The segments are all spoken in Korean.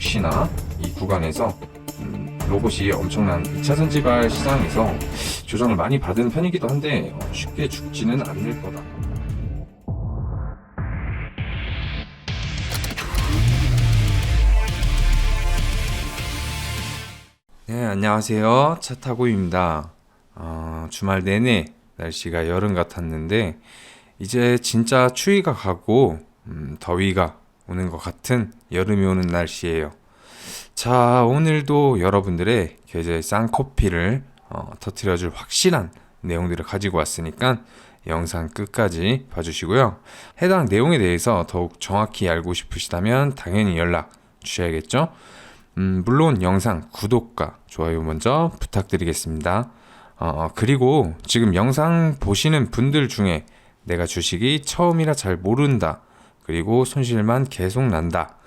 역시나 이 구간에서 로봇이 엄청난 2차전 지발 시장에서 조정을 많이 받은 편이기도 한데 쉽게 죽지는 않을 거다. 네, 안녕하세요. 차타고입니다. 주말 내내 날씨가 여름 같았는데 이제 진짜 추위가 가고 더위가 오는 것 같은 여름이 오는 날씨예요. 자, 오늘도 여러분들의 계좌의 쌍커피를 터트려줄 확실한 내용들을 가지고 왔으니까 영상 끝까지 봐주시고요. 해당 내용에 대해서 더욱 정확히 알고 싶으시다면 당연히 연락 주셔야겠죠. 물론 영상 구독과 좋아요 먼저 부탁드리겠습니다. 그리고 지금 영상 보시는 분들 중에 내가 주식이 처음이라 잘 모른다, 그리고 손실만 계속 난다,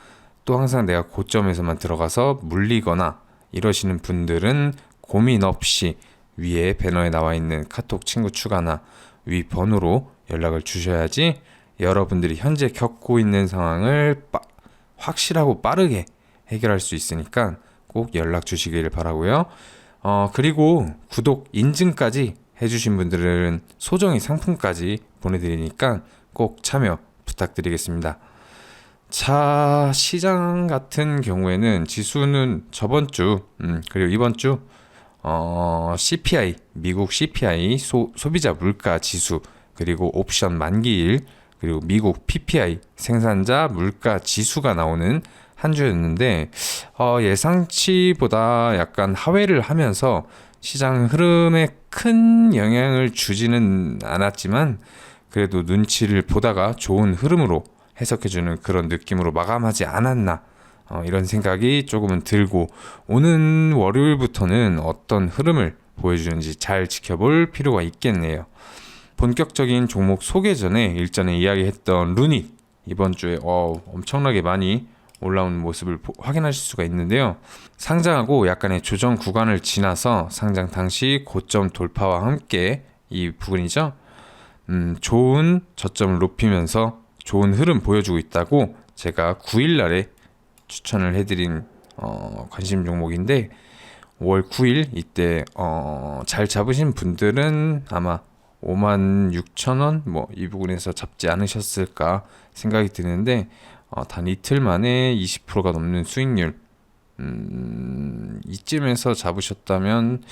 또 항상 내가 고점에서만 들어가서 물리거나 이러시는 분들은 고민 없이 위에 배너에 나와 있는 카톡 친구 추가나 위 번호로 연락을 주셔야지 여러분들이 현재 겪고 있는 상황을 확실하고 빠르게 해결할 수 있으니까 꼭 연락 주시길 바라고요. 그리고 구독 인증까지 해주신 분들은 소정의 상품까지 보내드리니까 꼭 참여 부탁드리겠습니다. 자, 시장 같은 경우에는 지수는 저번 주 그리고 이번 주 CPI, 미국 CPI 소비자 물가 지수, 그리고 옵션 만기일, 그리고 미국 PPI 생산자 물가 지수가 나오는 한 주였는데 예상치보다 약간 하회를 하면서 시장 흐름에 큰 영향을 주지는 않았지만 그래도 눈치를 보다가 좋은 흐름으로 해석해주는 그런 느낌으로 마감하지 않았나, 이런 생각이 조금은 들고, 오는 월요일부터는 어떤 흐름을 보여주는지 잘 지켜볼 필요가 있겠네요. 본격적인 종목 소개 전에 일전에 이야기했던 루닛, 이번 주에 엄청나게 많이 올라오는 모습을 확인하실 수가 있는데요. 상장하고 약간의 조정 구간을 지나서 상장 당시 고점 돌파와 함께 이 부분이죠. 좋은 저점을 높이면서 좋은 흐름 보여주고 있다고 제가 9일날에 추천을 해드린 관심 종목인데, 5월 9일 이때 잘 잡으신 분들은 아마 56,000원 이 부분에서 잡지 않으셨을까 생각이 드는데, 단 이틀 만에 20%가 넘는 수익률, 이쯤에서 잡으셨다면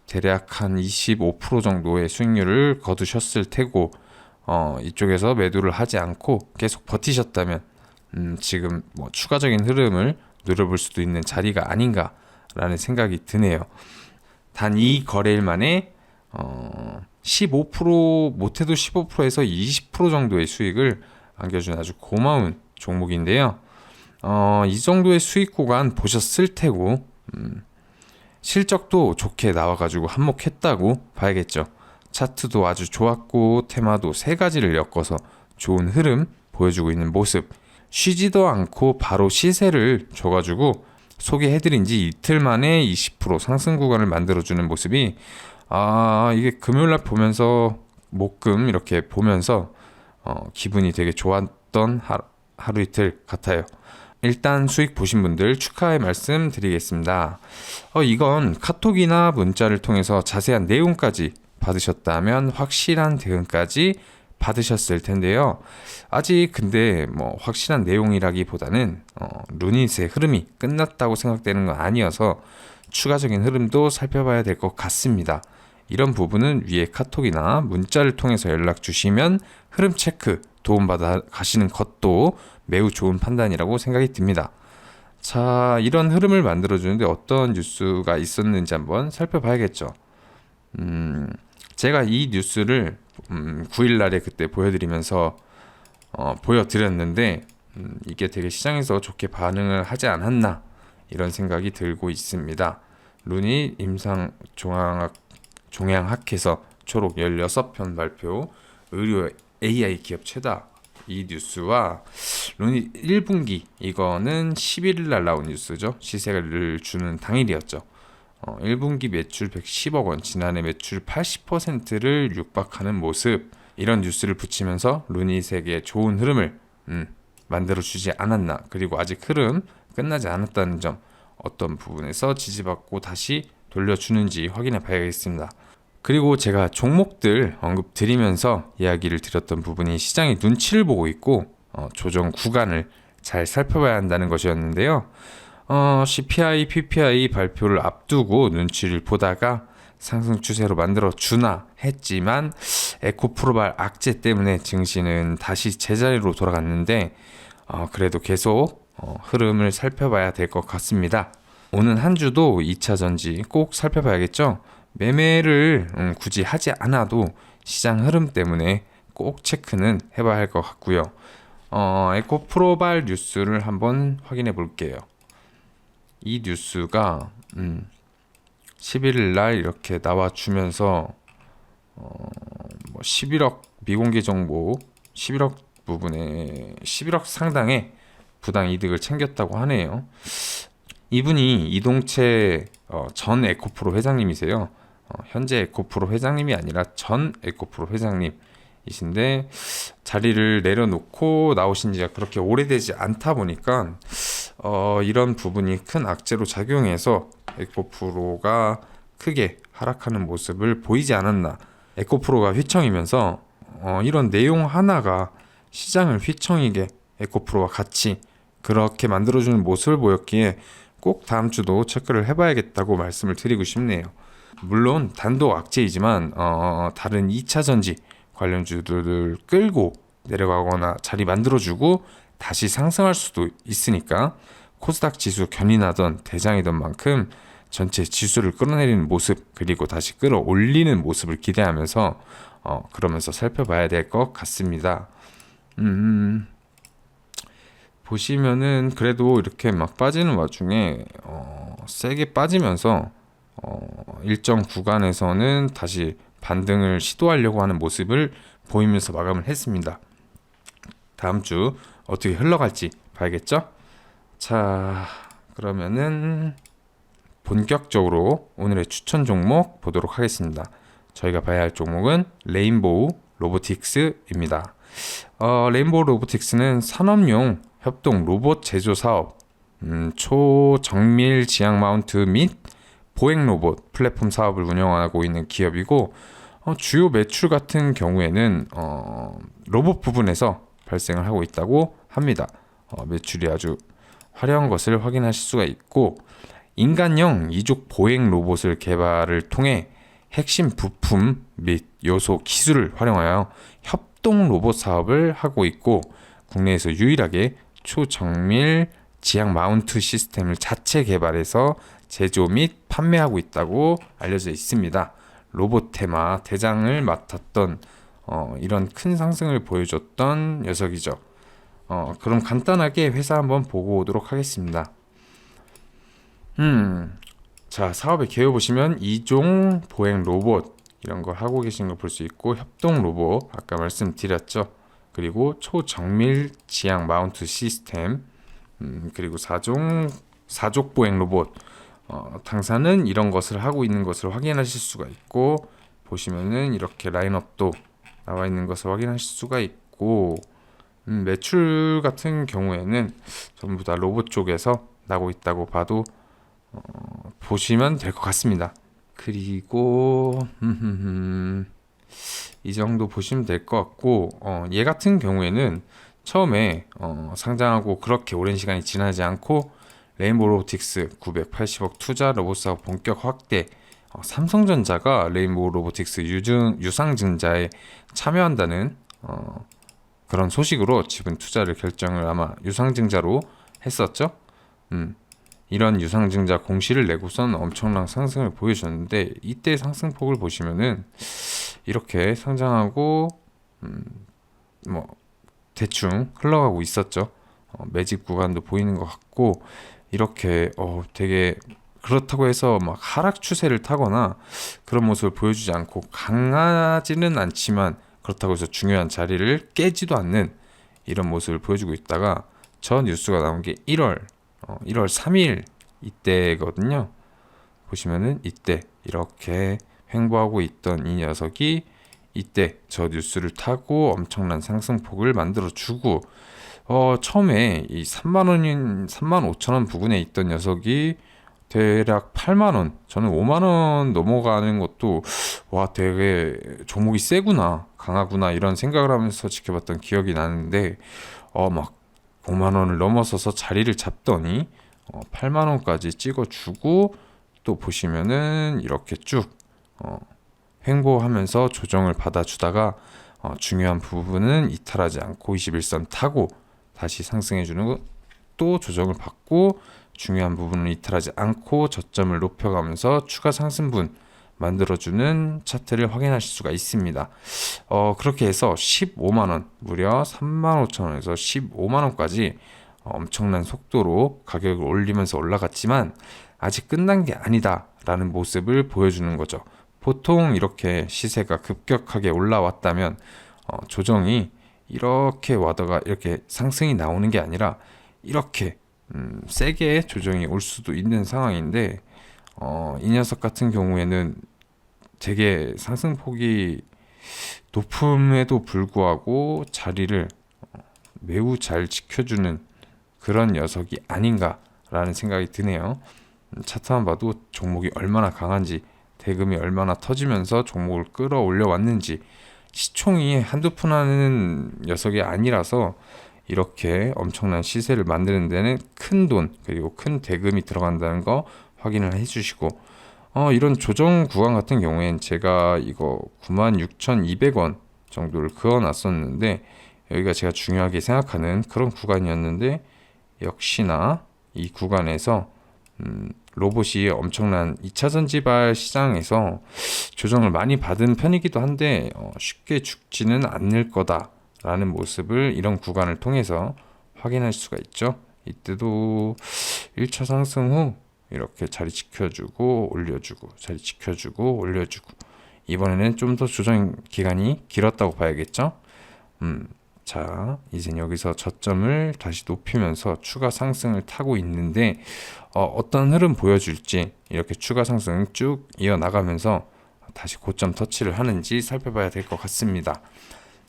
대략 한 25% 정도의 수익률을 거두셨을 테고, 이쪽에서 매도를 하지 않고 계속 버티셨다면 지금 추가적인 흐름을 누려볼 수도 있는 자리가 아닌가라는 생각이 드네요. 단 이 거래일 만에 15% 못해도 15%에서 20% 정도의 수익을 안겨준 아주 고마운 종목인데요. 이 정도의 수익 구간 보셨을 테고 실적도 좋게 나와가지고 한몫했다고 봐야겠죠. 차트도 아주 좋았고 테마도 세 가지를 엮어서 좋은 흐름 보여주고 있는 모습, 쉬지도 않고 바로 시세를 줘가지고 소개해드린 지 이틀 만에 20% 상승 구간을 만들어주는 모습이, 이게 금요일날 보면서 목금 이렇게 보면서 기분이 되게 좋았던 하루 이틀 같아요. 일단 수익 보신 분들 축하의 말씀 드리겠습니다. 이건 카톡이나 문자를 통해서 자세한 내용까지 받으셨다면 확실한 대응까지 받으셨을 텐데요. 아직 근데 확실한 내용이라기보다는 루닛의 흐름이 끝났다고 생각되는 건 아니어서 추가적인 흐름도 살펴봐야 될 것 같습니다. 이런 부분은 위에 카톡이나 문자를 통해서 연락 주시면 흐름 체크 도움받아 가시는 것도 매우 좋은 판단이라고 생각이 듭니다. 자, 이런 흐름을 만들어주는데 어떤 뉴스가 있었는지 한번 살펴봐야겠죠. 제가 이 뉴스를 9일날에 그때 보여드리면서 보여드렸는데 이게 되게 시장에서 좋게 반응을 하지 않았나, 이런 생각이 들고 있습니다. 루닛 임상 종양학회서 초록 16편 발표, 의료 AI 기업 최다, 이 뉴스와 루닛 1분기, 이거는 11일 날 나온 뉴스죠. 시세를 주는 당일이었죠. 1분기 매출 110억 원, 지난해 매출 80%를 육박하는 모습, 이런 뉴스를 붙이면서 루닛에게 좋은 흐름을 만들어주지 않았나, 그리고 아직 흐름 끝나지 않았다는 점, 어떤 부분에서 지지받고 다시 돌려주는지 확인해 봐야겠습니다. 그리고 제가 종목들 언급 드리면서 이야기를 드렸던 부분이 시장이 눈치를 보고 있고 조정 구간을 잘 살펴봐야 한다는 것이었는데요. CPI, PPI 발표를 앞두고 눈치를 보다가 상승 추세로 만들어 주나 했지만 에코프로발 악재 때문에 증시는 다시 제자리로 돌아갔는데 그래도 계속 흐름을 살펴봐야 될 것 같습니다. 오는 한 주도 2차 전지 꼭 살펴봐야겠죠. 매매를 굳이 하지 않아도 시장 흐름 때문에 꼭 체크는 해봐야 할 것 같고요. 에코프로발 뉴스를 한번 확인해 볼게요. 이 뉴스가 11일 날 이렇게 나와주면서 11억 미공개 정보 11억 부분에 11억 상당의 부당 이득을 챙겼다고 하네요. 이분이 이동채 전 에코프로 회장님이세요. 현재 에코프로 회장님이 아니라 전 에코프로 회장님이신데 자리를 내려놓고 나오신 지가 그렇게 오래되지 않다 보니까 이런 부분이 큰 악재로 작용해서 에코프로가 크게 하락하는 모습을 보이지 않았나. 에코프로가 휘청이면서 이런 내용 하나가 시장을 휘청이게 에코프로와 같이 그렇게 만들어주는 모습을 보였기에 꼭 다음 주도 체크를 해봐야겠다고 말씀을 드리고 싶네요. 물론 단독 악재이지만 다른 2차 전지 관련주들을 끌고 내려가거나 자리 만들어주고 다시 상승할 수도 있으니까 코스닥 지수 견인하던 대장이던 만큼 전체 지수를 끌어내리는 모습 그리고 다시 끌어올리는 모습을 기대하면서 그러면서 살펴봐야 될 것 같습니다. 보시면은 그래도 이렇게 막 빠지는 와중에 세게 빠지면서 일정 구간에서는 다시 반등을 시도하려고 하는 모습을 보이면서 마감을 했습니다. 다음 주 어떻게 흘러갈지 봐야겠죠? 자, 그러면은 본격적으로 오늘의 추천 종목 보도록 하겠습니다. 저희가 봐야 할 종목은 레인보우 로보틱스입니다. 레인보우 로보틱스는 산업용 협동 로봇 제조 사업, 초정밀 지향 마운트 및 보행 로봇 플랫폼 사업을 운영하고 있는 기업이고 주요 매출 같은 경우에는 로봇 부분에서 발생을 하고 있다고 합니다. 매출이 아주 화려한 것을 확인하실 수가 있고 인간형 이족 보행 로봇을 개발을 통해 핵심 부품 및 요소 기술을 활용하여 협동 로봇 사업을 하고 있고 국내에서 유일하게 초정밀 지향 마운트 시스템을 자체 개발해서 제조 및 판매하고 있다고 알려져 있습니다. 로봇 테마 대장을 맡았던 이런 큰 상승을 보여줬던 녀석이죠. 그럼 간단하게 회사 한번 보고 오도록 하겠습니다. 자, 사업의 개요 보시면 이종 보행 로봇 이런 걸 하고 계신 거 볼 수 있고 협동 로봇 아까 말씀드렸죠. 그리고 초정밀 지향 마운트 시스템 그리고 사족 보행 로봇 당사는 이런 것을 하고 있는 것을 확인하실 수가 있고 보시면은 이렇게 라인업도 나와 있는 것을 확인하실 수가 있고 매출 같은 경우에는 전부 다 로봇 쪽에서 나고 있다고 봐도 보시면 될 것 같습니다. 그리고 이 정도 보시면 될 것 같고 얘 같은 경우에는 처음에 상장하고 그렇게 오랜 시간이 지나지 않고 레인보우 로보틱스 980억 투자 로봇 사업 본격 확대 삼성전자가 레인보우 로보틱스 유상증자에 참여한다는 그런 소식으로 지분 투자를 결정을 아마 유상증자로 했었죠. 이런 유상증자 공시를 내고선 엄청난 상승을 보여줬는데 이때 상승폭을 보시면은 이렇게 상장하고 뭐 대충 흘러가고 있었죠. 매집 구간도 보이는 것 같고 이렇게 되게 그렇다고 해서 막 하락 추세를 타거나 그런 모습을 보여주지 않고 강하지는 않지만 그렇다고 해서 중요한 자리를 깨지도 않는 이런 모습을 보여주고 있다가 저 뉴스가 나온 게 1월 3일 이때거든요. 보시면은 이때 이렇게 횡보하고 있던 이 녀석이 이때 저 뉴스를 타고 엄청난 상승폭을 만들어주고 처음에 이 3만 원인 3만 5천 원 부근에 있던 녀석이 대략 8만 원, 저는 5만 원 넘어가는 것도 와 되게 종목이 세구나, 강하구나 이런 생각을 하면서 지켜봤던 기억이 나는데 막 5만 원을 넘어서서 자리를 잡더니 8만 원까지 찍어주고 또 보시면은 이렇게 쭉 횡보하면서 조정을 받아주다가 중요한 부분은 이탈하지 않고 21선 타고 다시 상승해주는 거, 또 조정을 받고 중요한 부분은 이탈하지 않고 저점을 높여가면서 추가 상승분 만들어주는 차트를 확인하실 수가 있습니다. 그렇게 해서 15만원, 무려 35,000원에서 15만원까지 엄청난 속도로 가격을 올리면서 올라갔지만 아직 끝난 게 아니다 라는 모습을 보여주는 거죠. 보통 이렇게 시세가 급격하게 올라왔다면 조정이 이렇게 와다가 이렇게 상승이 나오는 게 아니라 이렇게 세게 조정이 올 수도 있는 상황인데 이 녀석 같은 경우에는 되게 상승폭이 높음에도 불구하고 자리를 매우 잘 지켜주는 그런 녀석이 아닌가라는 생각이 드네요. 차트만 봐도 종목이 얼마나 강한지, 대금이 얼마나 터지면서 종목을 끌어올려 왔는지, 시총이 한두 푼 하는 녀석이 아니라서 이렇게 엄청난 시세를 만드는 데는 큰 돈 그리고 큰 대금이 들어간다는 거 확인을 해주시고, 이런 조정 구간 같은 경우엔 제가 이거 96,200원 정도를 그어놨었는데 여기가 제가 중요하게 생각하는 그런 구간이었는데, 역시나 이 구간에서 로봇이 엄청난 2차전 지발 시장에서 조정을 많이 받은 편이기도 한데 쉽게 죽지는 않을 거다라는 모습을 이런 구간을 통해서 확인할 수가 있죠. 이때도 1차 상승 후 이렇게 자리 지켜주고 올려주고, 자리 지켜주고 올려주고, 이번에는 좀 더 조정 기간이 길었다고 봐야겠죠. 자, 이제 여기서 저점을 다시 높이면서 추가 상승을 타고 있는데 어떤 흐름 보여줄지, 이렇게 추가 상승 쭉 이어나가면서 다시 고점 터치를 하는지 살펴봐야 될 것 같습니다.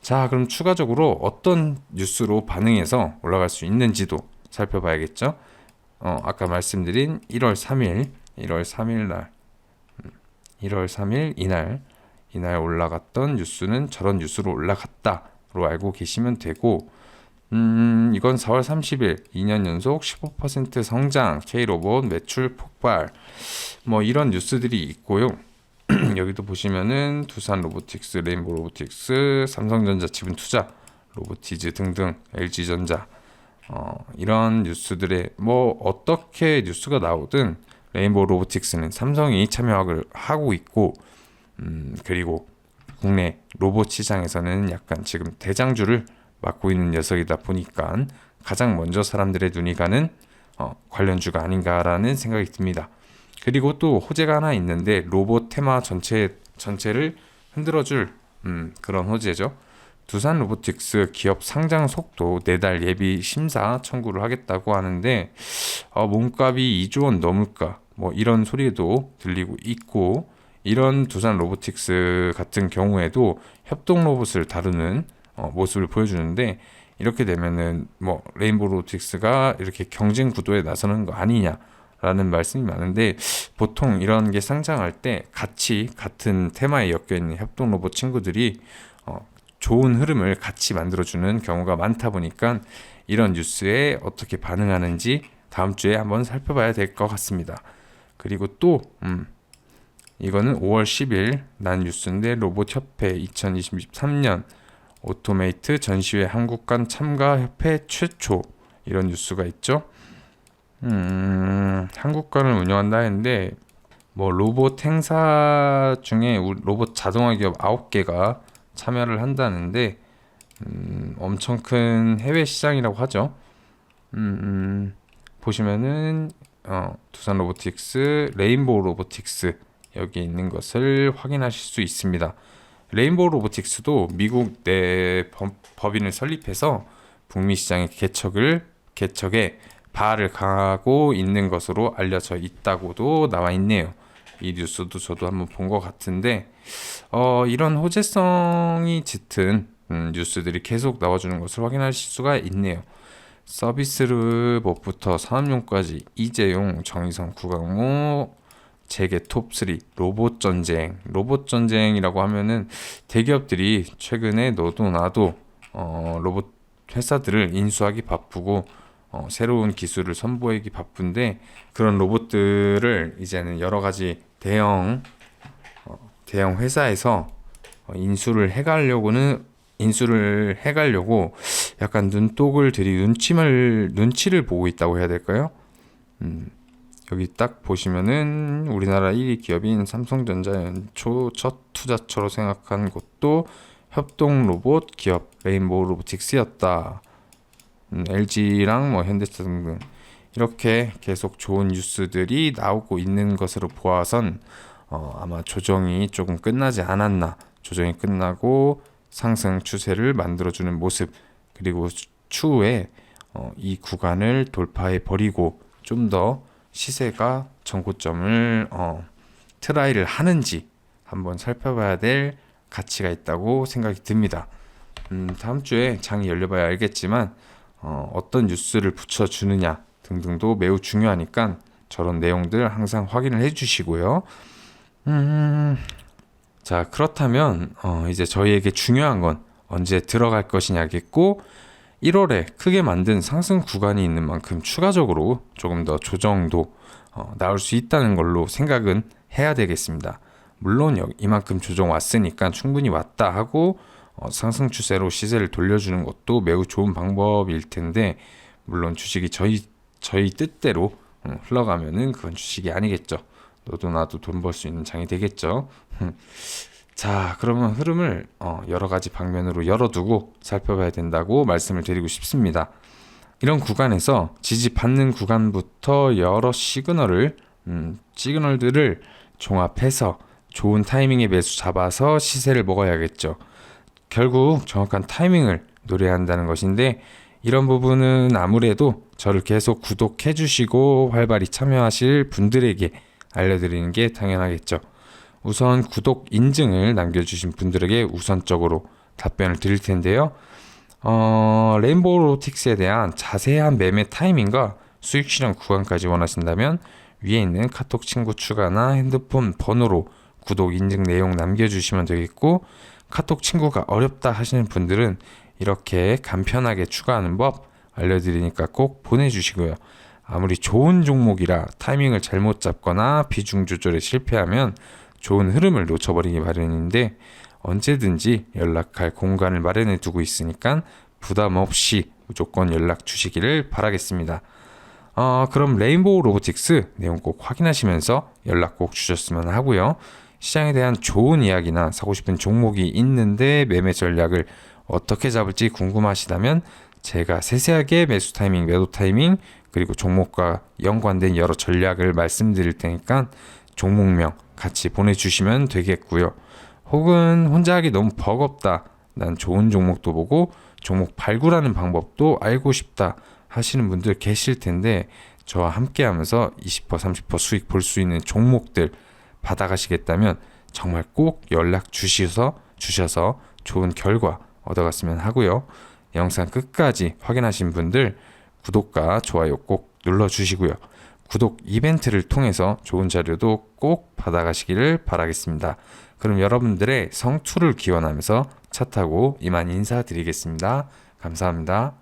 자, 그럼 추가적으로 어떤 뉴스로 반응해서 올라갈 수 있는지도 살펴봐야겠죠. 아까 말씀드린 1월 3일, 1월 3일 날, 1월 3일 이날 올라갔던 뉴스는 저런 뉴스로 올라갔다로 알고 계시면 되고, 이건 4월 30일 2년 연속 15% 성장, K로봇 매출 폭발, 뭐 이런 뉴스들이 있고요. 여기도 보시면은 두산 로보틱스, 레인보우 로보틱스, 삼성전자 지분 투자, 로보티즈 등등, LG전자, 이런 뉴스들에 뭐 어떻게 뉴스가 나오든 레인보우 로보틱스는 삼성이 참여를 하고 있고, 그리고 국내 로봇 시장에서는 약간 지금 대장주를 맡고 있는 녀석이다 보니까 가장 먼저 사람들의 눈이 가는 관련주가 아닌가라는 생각이 듭니다. 그리고 또 호재가 하나 있는데 로봇 테마 전체를 흔들어줄 그런 호재죠. 두산 로보틱스 기업 상장 속도 4달 예비 심사 청구를 하겠다고 하는데 몸값이 2조 원 넘을까 뭐 이런 소리도 들리고 있고, 이런 두산 로보틱스 같은 경우에도 협동 로봇을 다루는 모습을 보여주는데, 이렇게 되면은 뭐 레인보우 로보틱스가 이렇게 경쟁 구도에 나서는 거 아니냐라는 말씀이 많은데, 보통 이런 게 상장할 때 같은 테마에 엮여 있는 협동 로봇 친구들이 좋은 흐름을 같이 만들어주는 경우가 많다 보니까 이런 뉴스에 어떻게 반응하는지 다음 주에 한번 살펴봐야 될 것 같습니다. 그리고 또 이거는 5월 10일 난 뉴스인데, 로봇협회 2023년 오토메이트 전시회 한국관 참가 협회 최초, 이런 뉴스가 있죠. 한국관을 운영한다 했는데 뭐 로봇 행사 중에 로봇 자동화 기업 9개가 참여를 한다는데 엄청 큰 해외 시장이라고 하죠. 보시면은 두산 로보틱스, 레인보우 로보틱스 여기 있는 것을 확인하실 수 있습니다. 레인보우 로보틱스도 미국 내 법인을 설립해서 북미 시장의 개척에 발을 강하고 있는 것으로 알려져 있다고도 나와 있네요. 이 뉴스도 저도 한번 본 것 같은데 이런 호재성이 짙은 뉴스들이 계속 나와주는 것을 확인하실 수가 있네요. 서비스 몹부터 산업용까지 이재용, 정의선, 구강모, 재계 톱3 로봇 전쟁. 로봇 전쟁이라고 하면은 대기업들이 최근에 너도 나도 로봇 회사들을 인수하기 바쁘고 새로운 기술을 선보이기 바쁜데, 그런 로봇들을 이제는 여러 가지 대형 회사에서 인수를 해가려고 약간 눈독을 들이 눈치를 보고 있다고 해야 될까요? 여기 딱 보시면은 우리나라 1위 기업인 삼성전자 연초 첫 투자처로 생각한 곳도 협동 로봇 기업 레인보우 로보틱스였다. LG랑 뭐 현대차 등등 이렇게 계속 좋은 뉴스들이 나오고 있는 것으로 보아선 아마 조정이 조금 끝나지 않았나. 조정이 끝나고 상승 추세를 만들어주는 모습, 그리고 추후에 이 구간을 돌파해 버리고 좀 더 시세가 전고점을 트라이를 하는지 한번 살펴봐야 될 가치가 있다고 생각이 듭니다. 다음 주에 장이 열려봐야 알겠지만 어떤 뉴스를 붙여주느냐 등등도 매우 중요하니까 저런 내용들 항상 확인을 해주시고요. 자, 그렇다면 이제 저희에게 중요한 건 언제 들어갈 것이냐겠고, 1월에 크게 만든 상승 구간이 있는 만큼 추가적으로 조금 더 조정도 나올 수 있다는 걸로 생각은 해야 되겠습니다. 물론 이만큼 조정 왔으니까 충분히 왔다 하고 상승 추세로 시세를 돌려주는 것도 매우 좋은 방법일 텐데, 물론 주식이 저희 뜻대로 흘러가면은 그건 주식이 아니겠죠. 너도 나도 돈 벌 수 있는 장이 되겠죠. 자, 그러면 흐름을 여러 가지 방면으로 열어두고 살펴봐야 된다고 말씀을 드리고 싶습니다. 이런 구간에서 지지받는 구간부터 여러 시그널들을 종합해서 좋은 타이밍에 매수 잡아서 시세를 먹어야겠죠. 결국 정확한 타이밍을 노려야 한다는 것인데, 이런 부분은 아무래도 저를 계속 구독해 주시고 활발히 참여하실 분들에게 알려드리는 게 당연하겠죠. 우선 구독 인증을 남겨주신 분들에게 우선적으로 답변을 드릴 텐데요. 레인보우 로보틱스에 대한 자세한 매매 타이밍과 수익 실현 구간까지 원하신다면 위에 있는 카톡 친구 추가나 핸드폰 번호로 구독 인증 내용 남겨주시면 되겠고, 카톡 친구가 어렵다 하시는 분들은 이렇게 간편하게 추가하는 법 알려드리니까 꼭 보내주시고요. 아무리 좋은 종목이라 타이밍을 잘못 잡거나 비중 조절에 실패하면 좋은 흐름을 놓쳐버리기 마련인데, 언제든지 연락할 공간을 마련해 두고 있으니까 부담 없이 무조건 연락 주시기를 바라겠습니다. 그럼 레인보우 로보틱스 내용 꼭 확인하시면서 연락 꼭 주셨으면 하고요. 시장에 대한 좋은 이야기나 사고 싶은 종목이 있는데 매매 전략을 어떻게 잡을지 궁금하시다면 제가 세세하게 매수 타이밍, 매도 타이밍, 그리고 종목과 연관된 여러 전략을 말씀드릴 테니까 종목명 같이 보내주시면 되겠고요. 혹은 혼자 하기 너무 버겁다, 난 좋은 종목도 보고 종목 발굴하는 방법도 알고 싶다 하시는 분들 계실 텐데, 저와 함께 하면서 20% 30% 수익 볼 수 있는 종목들 받아가시겠다면 정말 꼭 연락 주셔서 좋은 결과 얻어갔으면 하고요. 영상 끝까지 확인하신 분들 구독과 좋아요 꼭 눌러주시고요. 구독 이벤트를 통해서 좋은 자료도 꼭 받아가시기를 바라겠습니다. 그럼 여러분들의 성투를 기원하면서 차 타고 이만 인사드리겠습니다. 감사합니다.